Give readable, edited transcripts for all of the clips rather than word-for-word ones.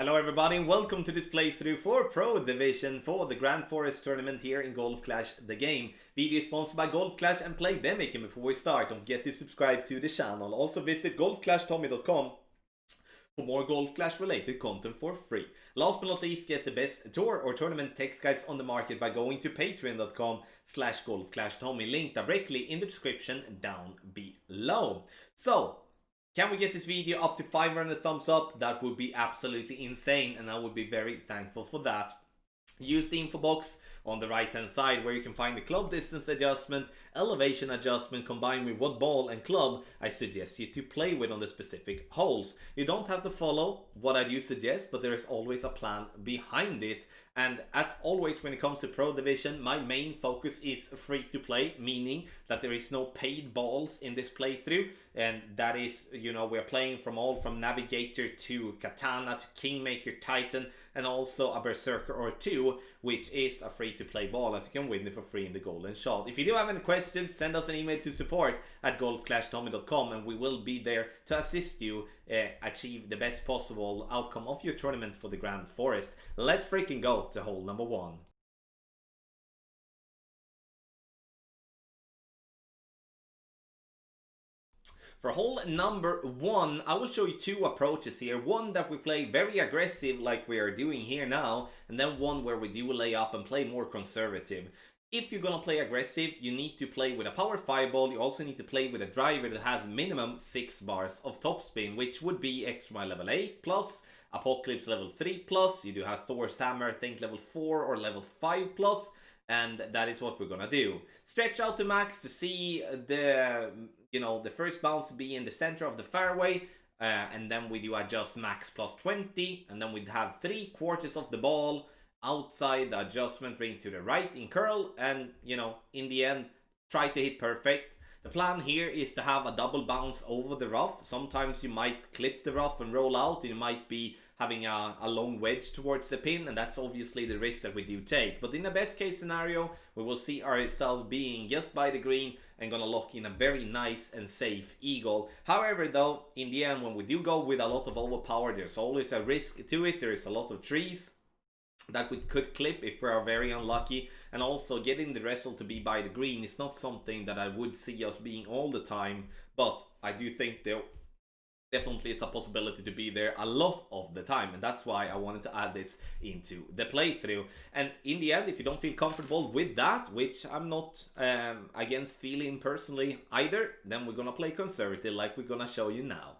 Hello everybody and welcome to this playthrough for Pro Division for the Grand Forest tournament here in Golf Clash the game. Video is sponsored by Golf Clash and Playdemic, and before we start don't forget to subscribe to the channel. Also visit golfclashtommy.com for more Golf Clash related content for free. Last but not least, get the best tour or tournament text guides on the market by going to patreon.com/golfclashtommy, link directly in the description down below. So, can we get this video up to 500 thumbs up? That would be absolutely insane and I would be very thankful for that. Use the info box on the right hand side where you can find the club distance adjustment, elevation adjustment combined with what ball and club I suggest you to play with on the specific holes. You don't have to follow what I do suggest, but there is always a plan behind it. And as always when it comes to Pro Division, my main focus is free to play, meaning that there is no paid balls in this playthrough. And that is, you know, we're playing from Navigator to Katana to Kingmaker Titan and also a Berserker or two, which is a free to play ball as you can win it for free in the Golden Shot. If you do have any questions, send us an email to support@golfclashtommy.com and we will be there to assist you achieve the best possible outcome of your tournament for the Grand Forest. Let's freaking go to hole number 1. For hole number 1, I will show you two approaches here. One that we play very aggressive like we are doing here now, and then one where we do lay up and play more conservative. If you're gonna play aggressive, you need to play with a power 5 ball. You also need to play with a driver that has minimum 6 bars of topspin, which would be Extra Mile level 8 plus, Apocalypse level 3 plus. You do have Thor's Hammer, I think level 4 or level 5 plus. And that is what we're gonna do. Stretch out the max to see the first bounce to be in the center of the fairway, and then we do adjust max plus 20, and then we'd have 3/4 of the ball outside the adjustment ring to the right in curl, and in the end try to hit perfect. The plan here is to have a double bounce over the rough. Sometimes you might clip the rough and roll out, and you might be having a long wedge towards the pin, and that's obviously the risk that we do take. But in the best case scenario, we will see ourselves being just by the green and gonna lock in a very nice and safe eagle. However though, in the end when we do go with a lot of overpower, there's always a risk to it. There is a lot of trees that we could clip if we are very unlucky, and also getting the wrestle to be by the green is not something that I would see us being all the time, but I do think there definitely is a possibility to be there a lot of the time, and that's why I wanted to add this into the playthrough. And in the end, if you don't feel comfortable with that, which I'm not against feeling personally either, then we're gonna play conservative like we're gonna show you now.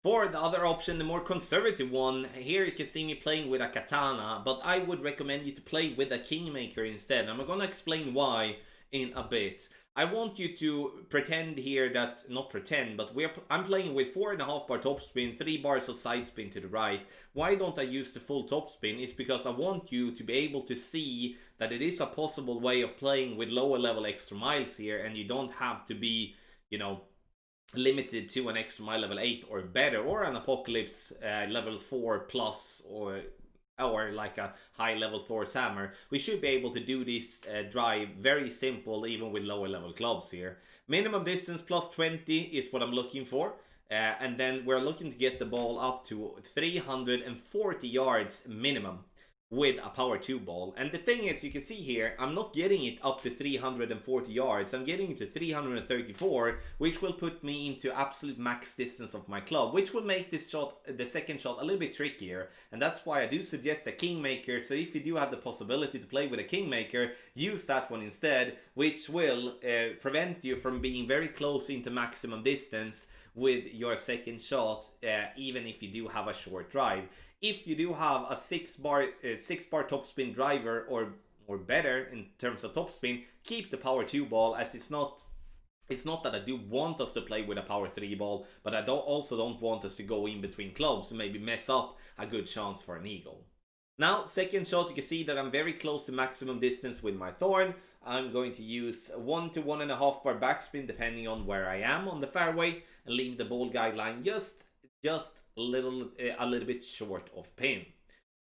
For the other option, the more conservative one, here you can see me playing with a Katana, but I would recommend you to play with a Kingmaker instead. I'm gonna explain why in a bit. I want you to pretend here that, not pretend, but I'm playing with 4.5 bar topspin, 3 bars of side spin to the right. Why don't I use the full topspin? Is because I want you to be able to see that it is a possible way of playing with lower level extra miles here, and you don't have to be, limited to an Extra Mile level 8 or better, or an Apocalypse level 4 plus, or like a high level Thor's Hammer. We should be able to do this drive very simple even with lower level clubs here. Minimum distance plus 20 is what I'm looking for, and then we're looking to get the ball up to 340 yards minimum with a power 2 ball. And the thing is, you can see here, I'm not getting it up to 340 yards, I'm getting it to 334, which will put me into absolute max distance of my club, which will make this shot, the second shot, a little bit trickier. And that's why I do suggest a Kingmaker. So if you do have the possibility to play with a Kingmaker, use that one instead, which will prevent you from being very close into maximum distance with your second shot, even if you do have a short drive. If you do have a 6 bar topspin driver or better in terms of topspin, keep the power 2 ball, as it's not that I do want us to play with a power 3 ball, but I also don't want us to go in between clubs and maybe mess up a good chance for an eagle. Now, second shot, you can see that I'm very close to maximum distance with my Thorn. I'm going to use 1 to 1.5 bar backspin depending on where I am on the fairway, and leave the ball guideline just a little bit short of pin.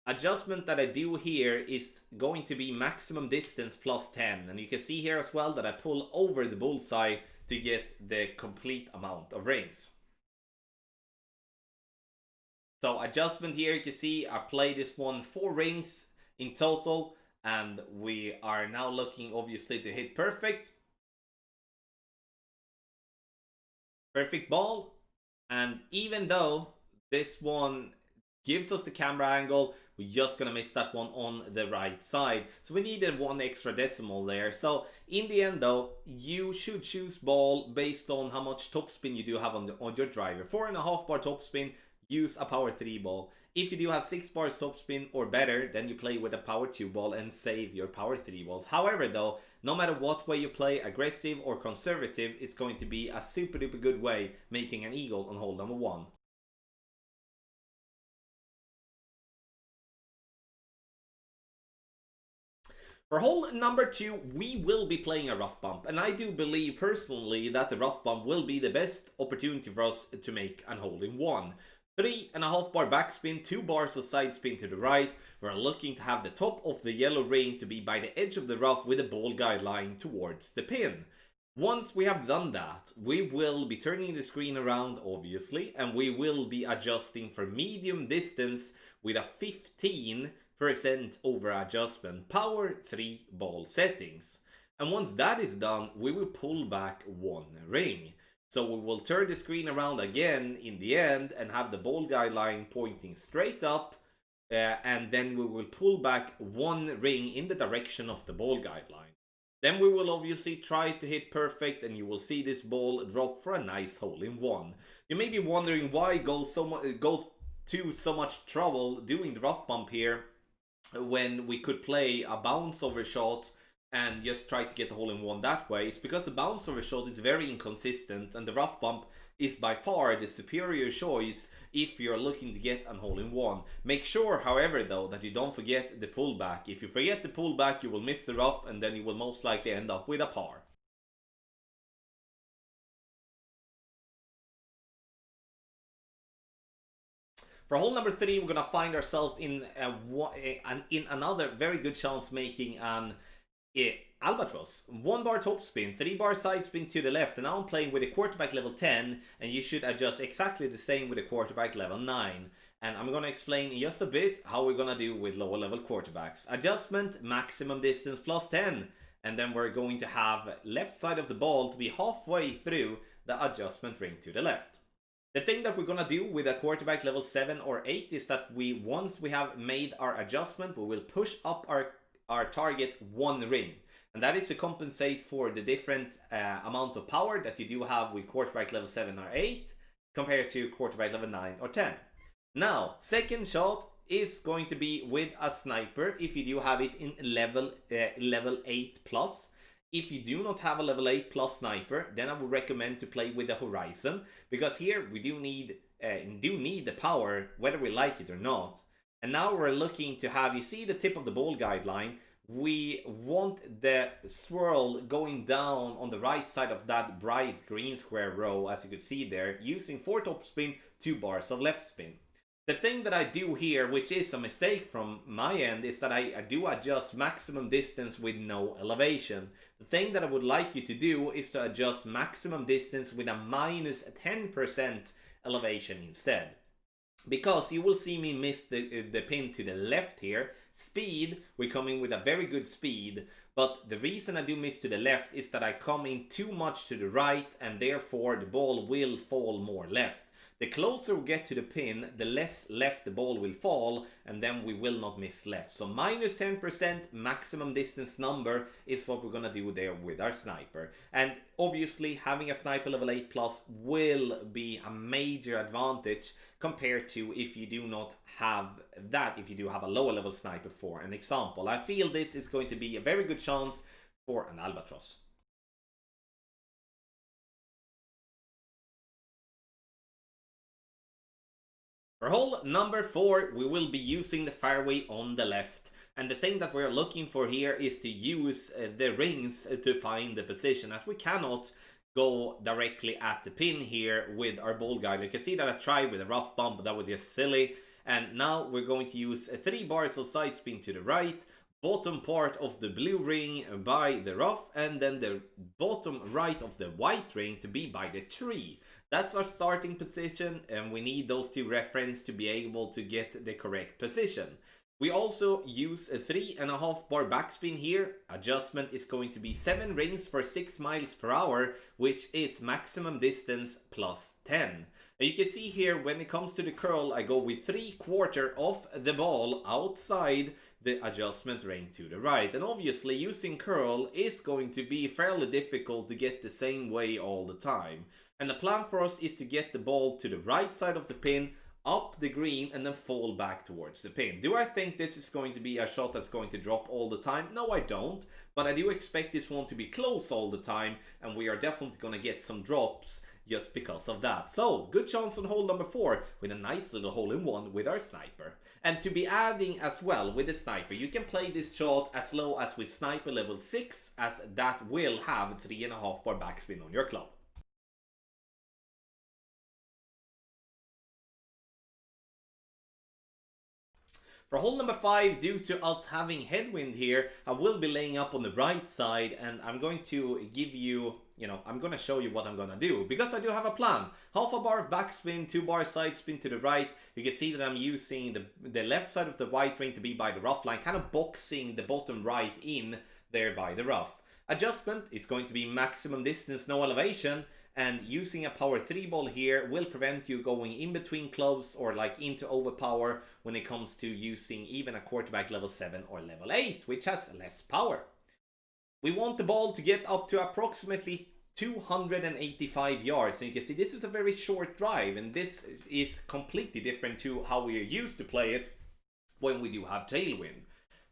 Adjustment that I do here is going to be maximum distance plus 10, and you can see here as well that I pull over the bullseye to get the complete amount of rings. So adjustment here, you can see I played this one 4 rings in total, and we are now looking obviously to hit perfect. Perfect ball. And even though this one gives us the camera angle, we're just gonna miss that one on the right side. So we needed 1 extra decimal there. So in the end though, you should choose ball based on how much topspin you do have on your driver. 4.5 bar topspin, use a power 3 ball. If you do have 6 bars topspin or better, then you play with a power 2 ball and save your power 3 balls. However though, no matter what way you play, aggressive or conservative, it's going to be a super duper good way making an eagle on hole number 1. For hole number 2, we will be playing a rough bump, and I do believe personally that the rough bump will be the best opportunity for us to make an hole in 1. 3.5 bar backspin, 2 bars of side spin to the right. We're looking to have the top of the yellow ring to be by the edge of the rough with the ball guide line towards the pin. Once we have done that, we will be turning the screen around obviously, and we will be adjusting for medium distance with a 15% over adjustment, power 3 ball settings. And once that is done, we will pull back 1 ring. So we will turn the screen around again in the end and have the ball guideline pointing straight up, and then we will pull back 1 ring in the direction of the ball guideline. Then we will obviously try to hit perfect, and you will see this ball drop for a nice hole in 1. You may be wondering why go to so much trouble doing the rough bump here when we could play a bounce over shot and just try to get the hole in 1 that way. It's because the bounce over shot is very inconsistent, and the rough bump is by far the superior choice if you're looking to get a hole in 1. Make sure, however, though, that you don't forget the pullback. If you forget the pullback, you will miss the rough, and then you will most likely end up with a par. For hole number 3, we're gonna find ourselves in another very good chance making an albatross. 1 bar top spin, 3 bar side spin to the left, and now I'm playing with a quarterback level 10, and you should adjust exactly the same with a quarterback level 9. And I'm gonna explain in just a bit how we're gonna do with lower level quarterbacks. Adjustment, maximum distance plus 10, and then we're going to have left side of the ball to be halfway through the adjustment ring to the left. The thing that we're gonna do with a quarterback level 7 or 8 is that once we have made our adjustment, we will push up our target 1 ring, and that is to compensate for the different amount of power that you do have with quarterback level 7 or 8 compared to quarterback level 9 or 10. Now, second shot is going to be with a sniper if you do have it in level 8 plus. If you do not have a level 8 plus sniper, then I would recommend to play with the Horizon, because here we do need the power whether we like it or not. And now we're looking to have, you see the tip of the ball guideline, we want the swirl going down on the right side of that bright green square row, as you can see there, using 4 top spin, 2 bars of left spin. The thing that I do here, which is a mistake from my end, is that I do adjust maximum distance with no elevation. The thing that I would like you to do is to adjust maximum distance with a minus 10% elevation instead. Because you will see me miss the pin to the left here. Speed, we're coming with a very good speed, but the reason I do miss to the left is that I come in too much to the right, and therefore the ball will fall more left. The closer we get to the pin, the less left the ball will fall, and then we will not miss left. So minus 10% maximum distance number is what we're gonna do there with our sniper. And obviously having a sniper level 8 plus will be a major advantage compared to if you do not have that, if you do have a lower level sniper, for an example. I feel this is going to be a very good chance for an albatross. For hole number 4, we will be using the fairway on the left. And the thing that we're looking for here is to use the rings to find the position, as we cannot go directly at the pin here with our ball guide. You can see that I tried with a rough bump, but that was just silly. And now we're going to use 3 bars of side spin to the right, bottom part of the blue ring by the rough, and then the bottom right of the white ring to be by the tree. That's our starting position, and we need those two reference to be able to get the correct position. We also use a 3.5 bar backspin here. Adjustment is going to be 7 rings for 6 miles per hour, which is maximum distance plus 10. And you can see here, when it comes to the curl, I go with 3/4 of the ball outside the adjustment ring to the right. And obviously using curl is going to be fairly difficult to get the same way all the time. And the plan for us is to get the ball to the right side of the pin, up the green, and then fall back towards the pin. Do I think this is going to be a shot that's going to drop all the time? No, I don't. But I do expect this one to be close all the time, and we are definitely going to get some drops just because of that. So, good chance on hole number 4 with a nice little hole-in-one with our sniper. And to be adding as well with the sniper, you can play this shot as low as with sniper level 6, as that will have 3.5 bar backspin on your club. For hole number 5, due to us having headwind here, I will be laying up on the right side, and I'm going to give you, I'm going to show you what I'm going to do, because I do have a plan. Half a bar of backspin, 2 bar side spin to the right. You can see that I'm using the left side of the white ring to be by the rough line, kind of boxing the bottom right in there by the rough. Adjustment is going to be maximum distance, no elevation. And using a power 3 ball here will prevent you going in between clubs or like into overpower when it comes to using even a quarterback level 7 or level 8, which has less power. We want the ball to get up to approximately 285 yards. And you can see this is a very short drive, and this is completely different to how we are used to play it when we do have tailwind.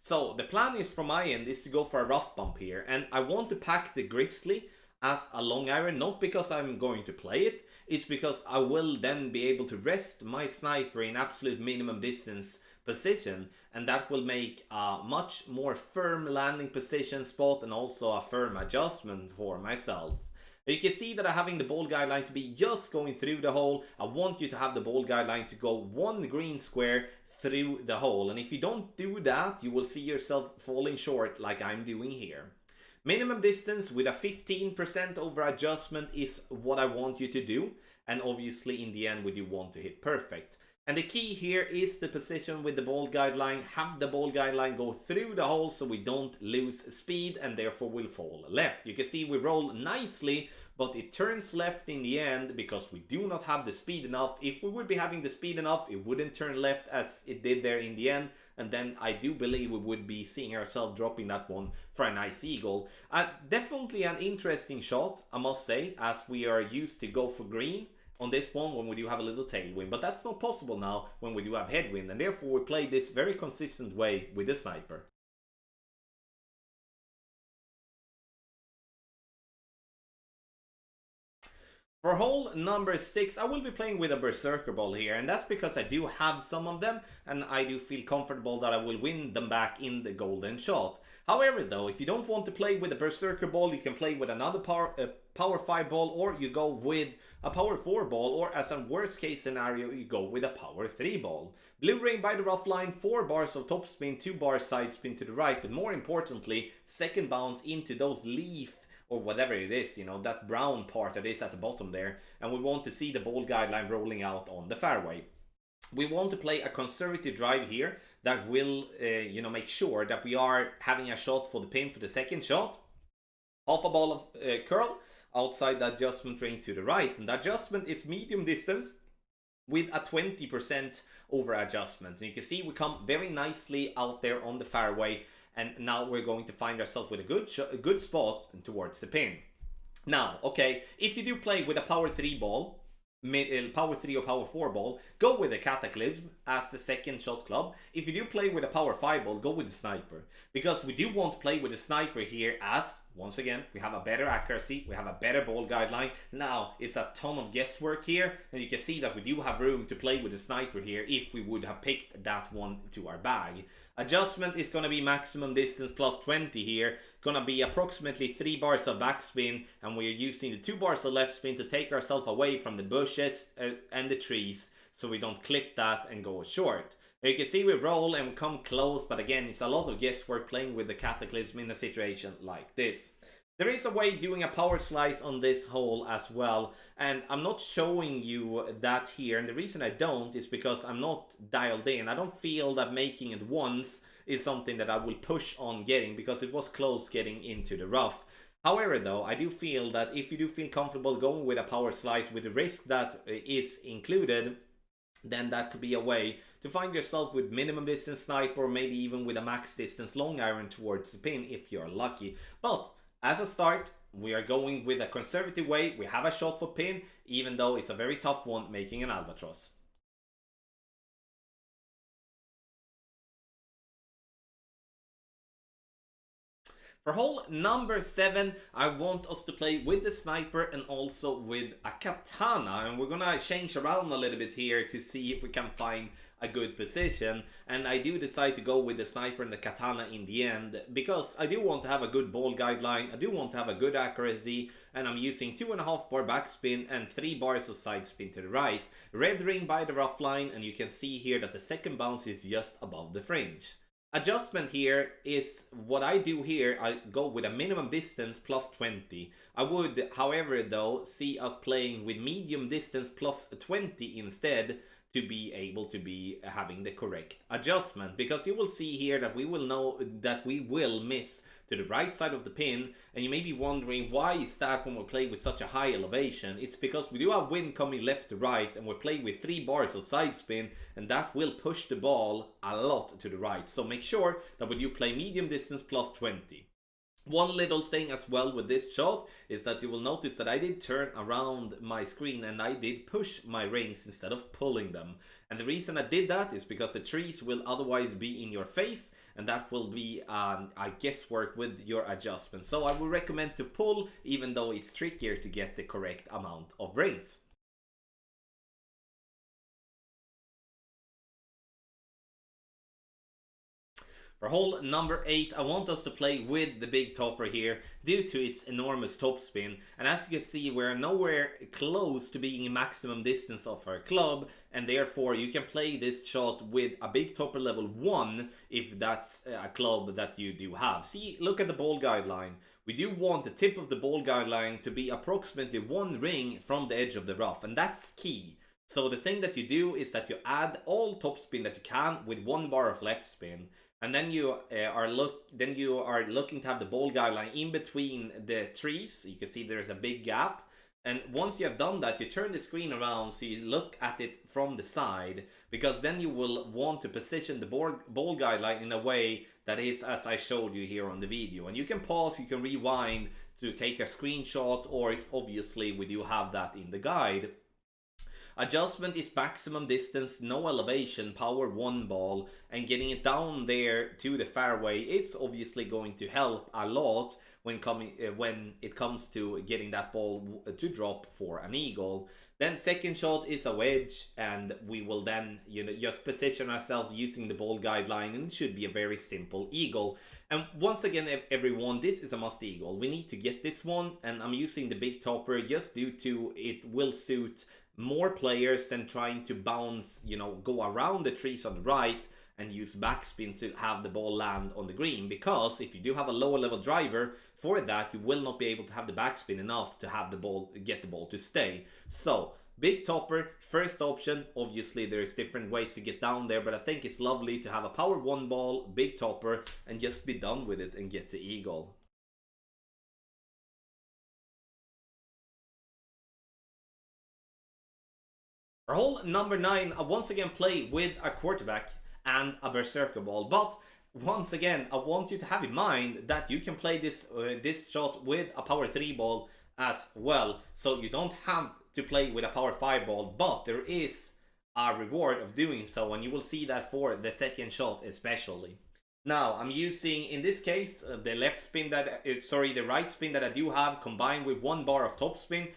So the plan is from my end is to go for a rough bump here, and I want to pack the Grizzly as a long iron, not because I'm going to play it, it's because I will then be able to rest my sniper in absolute minimum distance position, and that will make a much more firm landing position spot and also a firm adjustment for myself. You can see that I'm having the ball guideline to be just going through the hole. I want you to have the ball guideline to go 1 green square through the hole, and if you don't do that, you will see yourself falling short like I'm doing here. Minimum distance with a 15% over adjustment is what I want you to do, and obviously in the end we do want to hit perfect. And the key here is the position with the ball guideline. Have the ball guideline go through the hole so we don't lose speed and therefore will fall left. You can see we roll nicely, but it turns left in the end because we do not have the speed enough. If we would be having the speed enough, it wouldn't turn left as it did there in the end. And then I do believe we would be seeing ourselves dropping that one for a nice eagle. Definitely an interesting shot, I must say, as we are used to go for green on this one when we do have a little tailwind. But that's not possible now when we do have headwind. And therefore we play this very consistent way with the sniper. For hole number 6, I will be playing with a Berserker ball here, and that's because I do have some of them, and I do feel comfortable that I will win them back in the golden shot. However though, if you don't want to play with a Berserker ball, you can play with another power 5 ball, or you go with a power 4 ball, or as a worst case scenario, you go with a power 3 ball. Blue ring by the rough line, 4 bars of top spin, 2 bars side spin to the right, but more importantly, second bounce into those leaf or whatever it is, that brown part that is at the bottom there, and we want to see the ball guideline rolling out on the fairway. We want to play a conservative drive here that will, make sure that we are having a shot for the pin for the second shot. Half a ball of curl outside the adjustment ring to the right, and the adjustment is medium distance with a 20% over adjustment. And you can see we come very nicely out there on the fairway. And now we're going to find ourselves with a good spot towards the pin. Now, okay, if you do play with a power 3 ball, power 3 or power 4 ball, go with a Cataclysm as the second shot club. If you do play with a power 5 ball, go with the sniper. Because we do want to play with the sniper here as, once again, we have a better accuracy, we have a better ball guideline. Now, it's a ton of guesswork here, and you can see that we do have room to play with the sniper here if we would have picked that one to our bag. Adjustment is going to be maximum distance plus 20 here. Going to be approximately 3 bars of backspin, and we're using the 2 bars of left spin to take ourselves away from the bushes and the trees so we don't clip that and go short. You can see we roll and we come close, but again, it's a lot of guesswork playing with the Cataclysm in a situation like this. There is a way doing a power slice on this hole as well, and I'm not showing you that here, and the reason I don't is because I'm not dialed in. I don't feel that making it once is something that I will push on getting, because it was close getting into the rough. However though, I do feel that if you do feel comfortable going with a power slice with the risk that is included, then that could be a way to find yourself with minimum distance sniper, or maybe even with a max distance long iron towards the pin if you're lucky. But as a start, we are going with a conservative way. We have a shot for pin, even though it's a very tough one making an albatross. For hole number 7, I want us to play with the sniper and also with a katana. And we're gonna change around a little bit here to see if we can find a good position. And I do decide to go with the sniper and the katana in the end, because I do want to have a good ball guideline, I do want to have a good accuracy, and I'm using 2.5 bar backspin and 3 bars of side spin to the right. Red ring by the rough line, and you can see here that the second bounce is just above the fringe. Adjustment here is what I do here. I go with a minimum distance plus 20. I would, however, though, see us playing with medium distance plus 20 instead, to be able to be having the correct adjustment, because you will see here that we will know that we will miss to the right side of the pin, and you may be wondering why is that when we play with such a high elevation. It's because we do have wind coming left to right, and we're playing with 3 bars of side spin, and that will push the ball a lot to the right. So make sure that when you play medium distance plus 20. One little thing as well with this shot is that you will notice that I did turn around my screen and I did push my rings instead of pulling them. And the reason I did that is because the trees will otherwise be in your face, and that will be a guesswork with your adjustment. So I would recommend to pull, even though it's trickier to get the correct amount of rings. For hole number 8, I want us to play with the big topper here due to its enormous topspin. And as you can see, we're nowhere close to being in maximum distance of our club, and therefore you can play this shot with a big topper level 1 if that's a club that you do have. See, look at the ball guideline. We do want the tip of the ball guideline to be approximately 1 ring from the edge of the rough, and that's key. So the thing that you do is that you add all topspin that you can with 1 bar of left spin. And then you are looking to have the ball guideline in between the trees. You can see there's a big gap. And once you have done that, you turn the screen around so you look at it from the side, because then you will want to position the ball guideline in a way that is as I showed you here on the video. And you can pause, you can rewind to take a screenshot, or obviously we do have that in the guide. Adjustment is maximum distance, no elevation, power 1 ball, and getting it down there to the fairway is obviously going to help a lot when it comes to getting that ball to drop for an eagle. Then second shot is a wedge, and we will then just position ourselves using the ball guideline, and it should be a very simple eagle. And once again, everyone, this is a must eagle. We need to get this one, and I'm using the big topper just due to it will suit more players than trying to bounce, go around the trees on the right and use backspin to have the ball land on the green. Because if you do have a lower level driver, for that you will not be able to have the backspin enough to have the ball, get the ball to stay. So big topper, first option. Obviously there's different ways to get down there, but I think it's lovely to have a power 1 ball, big topper, and just be done with it and get the eagle. For hole number 9, I once again play with a quarterback and a berserker ball, but once again I want you to have in mind that you can play this shot with a power 3 ball as well, so you don't have to play with a power 5 ball, but there is a reward of doing so, and you will see that for the second shot especially. Now I'm using, in this case, the right spin that I do have combined with 1 bar of topspin.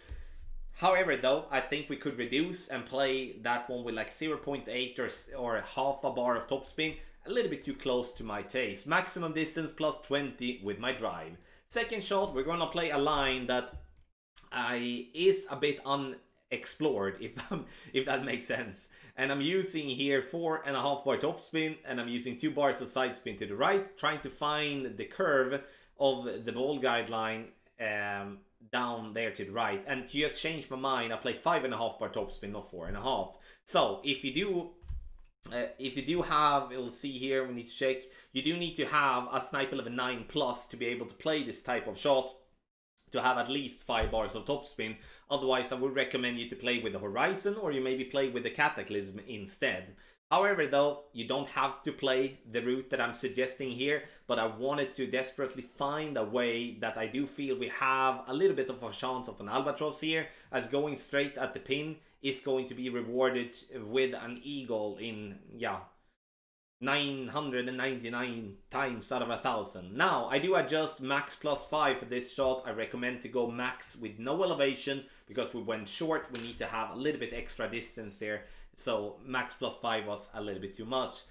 However though, I think we could reduce and play that one with like 0.8 or half a bar of topspin. A little bit too close to my taste. Maximum distance plus 20 with my drive. Second shot, we're gonna play a line that is a bit explored, if that makes sense. And I'm using here 4.5 bar topspin, and I'm using 2 bars of side spin to the right, trying to find the curve of the ball guideline down there to the right. And to just change my mind, I play 5.5 bar topspin, not 4.5. So if you do have, we'll see here, we need to check, you do need to have a sniper level 9 plus to be able to play this type of shot, to have at least 5 bars of topspin. Otherwise, I would recommend you to play with the Horizon, or you maybe play with the Cataclysm instead. However, though, you don't have to play the route that I'm suggesting here, but I wanted to desperately find a way that I do feel we have a little bit of a chance of an albatross here, as going straight at the pin is going to be rewarded with an eagle in, 999 times out of 1,000. Now, I do adjust max +5 for this shot. I recommend to go max with no elevation, because we went short, we need to have a little bit extra distance there. So max +5 was a little bit too much.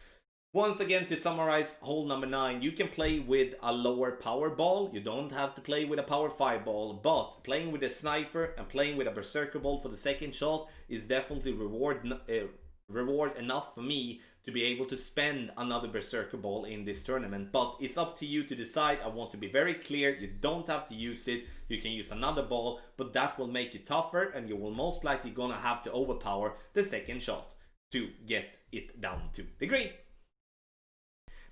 Once again, to summarize hole number 9, you can play with a lower power ball. You don't have to play with a power 5 ball, but playing with a sniper and playing with a berserker ball for the second shot is definitely reward enough for me to be able to spend another berserker ball in this tournament. But it's up to you to decide. I want to be very clear, you don't have to use it. You can use another ball, but that will make it tougher, and you will most likely gonna have to overpower the second shot to get it down to the green.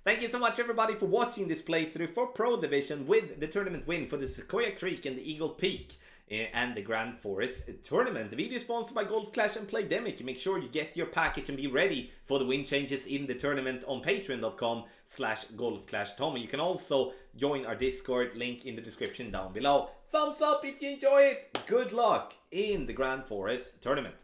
Thank you so much, everybody, for watching this playthrough for Pro Division with the tournament win for the Sequoia Creek and the Eagle Peak and the Grand Forest tournament. The video is sponsored by Golf Clash and Playdemic. Make sure you get your package and be ready for the win changes in the tournament on patreon.com/golfclashtommy. You can also join our Discord, link in the description down below. Thumbs up if you enjoy it. Good luck in the Grand Forest tournament.